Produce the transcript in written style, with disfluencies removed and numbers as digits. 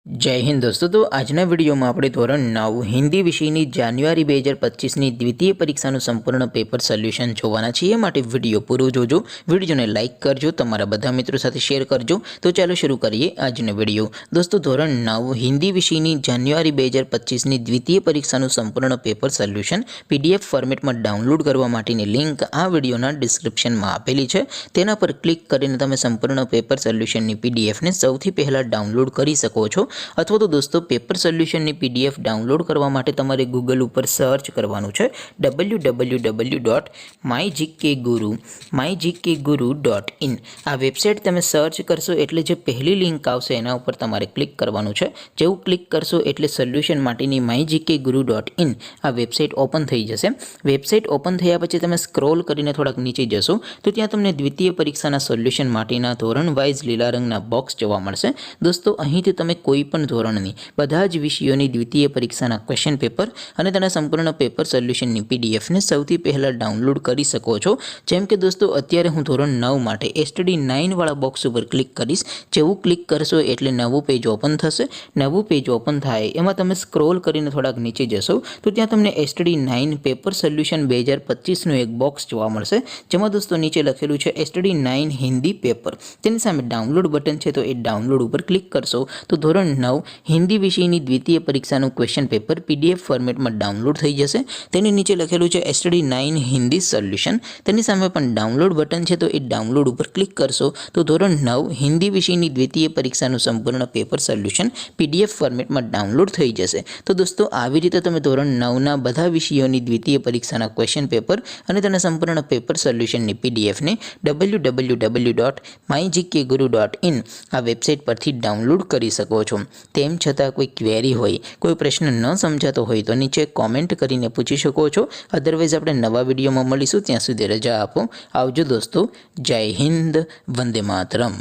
जय हिंद दोस्तों। तो आजना विडियो में આપણે ધોરણ 9 હિન્દી વિષયની જાન્યુઆરી 2025ની દ્વિતીય પરીક્ષાનું સંપૂર્ણ પેપર સોલ્યુશન જોવાના છીએ। માટે વિડિયો પૂરો જોજો, વિડિયોને લાઈક કરજો, તમારા બધા મિત્રો સાથે શેર કરજો। તો ચાલો શરૂ કરીએ આજનો વિડિયો। દોસ્તો ધોરણ 9 હિન્દી વિષયની જાન્યુઆરી 2025ની દ્વિતીય પરીક્ષાનું સંપૂર્ણ પેપર સોલ્યુશન પીડીએફ ફોર્મેટમાં ડાઉનલોડ કરવા માટેની લિંક આ વિડિયોના ડિસ્ક્રિપ્શનમાં આપેલી છે। તેના પર ક્લિક કરીને તમે સંપૂર્ણ પેપર સોલ્યુશનની પીડીએફને સૌથી પહેલા ડાઉનલોડ કરી શકો છો। अथवा तो दोस्तों पेपर सोल्यूशन ની पीडीएफ डाउनलॉड करवा माटे तमारे गूगल पर सर्च करवानुं छे www.mygkguru.in। आ वेबसाइट तमे सर्च करशो एटले जे पहली लिंक आवशे एना उपर तमारे क्लिक करवानुं छे। जेवुं क्लिक करशो एटले सोल्यूशन माटेनी mygkguru.in आ वेबसाइट ओपन थई जशे। वेबसाइट ओपन थया पछी तमे स्क्रॉल करीने थोड़ाक नीचे जशो तो त्यां तमने द्वितीय परीक्षाना सोल्यूशन माटेना धोरण वाइज लीला रंगना बॉक्स जोवा मळशे। दोस्तों અહીંથી તમે કોઈ પણ ધોરણની બધા જ વિષયોની દ્વિતીય પરીક્ષાના ક્વેશ્ચન પેપર અને તેના સંપૂર્ણ પેપર સોલ્યુશનની પીડીએફને સૌથી પહેલા ડાઉનલોડ કરી શકો છો। જેમ કે દોસ્તો અત્યારે હું ધોરણ 9 માટે એસટીડી 9 વાળા બોક્સ ઉપર ક્લિક કરીશ। જેવું ક્લિક કરશો એટલે નવું પેજ ઓપન થશે। નવું પેજ ઓપન થાય એમાં તમે સ્ક્રોલ કરીને થોડાક નીચે જશો તો ત્યાં તમને એસટીડી 9 પેપર સોલ્યુશન 2025નું એક બોક્સ જોવા મળશે, જેમાં દોસ્તો નીચે લખેલું છે એસટીડી 9 હિન્દી પેપર। તેની સામે ડાઉનલોડ બટન છે તો એ ડાઉનલોડ ઉપર ક્લિક કરશો तो ધોરણ 9 हिंदी विषयની द्वितीय परीक्षाનું क्वेश्चन पेपर पीडीएफ फॉर्मेटમાં ડાઉનલોડ થઈ જશે। તેની નીચે લખેલું છે એસટીડી 9 હિન્દી સોલ્યુશન, તેની સામે પણ ડાઉનલોડ બટન છે તો એ ડાઉનલોડ ઉપર ક્લિક કરશો તો ધોરણ 9 હિન્દી વિષયની દ્વિતીય પરીક્ષાનું સંપૂર્ણ પેપર સોલ્યુશન પીડીએફ ફોર્મેટમાં ડાઉનલોડ થઈ જશે। તો દોસ્તો આવી રીતે તમે ધોરણ 9ના બધા વિષયોની દ્વિતીય પરીક્ષાના ક્વેશ્ચન પેપર અને તેના સંપૂર્ણ પેપર સોલ્યુશનની પીડીએફને www.mygkguru.in આ વેબસાઇટ પરથી ડાઉનલોડ કરી શકો છો। તેમ છતાં કોઈ ક્વેરી હોય, કોઈ પ્રશ્ન ન સમજાતો હોય તો નીચે કોમેન્ટ કરીને પૂછી શકો છો। અધરવાઇઝ આપણે નવા વિડીયોમાં મળીશું, ત્યાં સુધી રજા આપો। આવજો દોસ્તો। જય હિન્દ, વંદે માતરમ।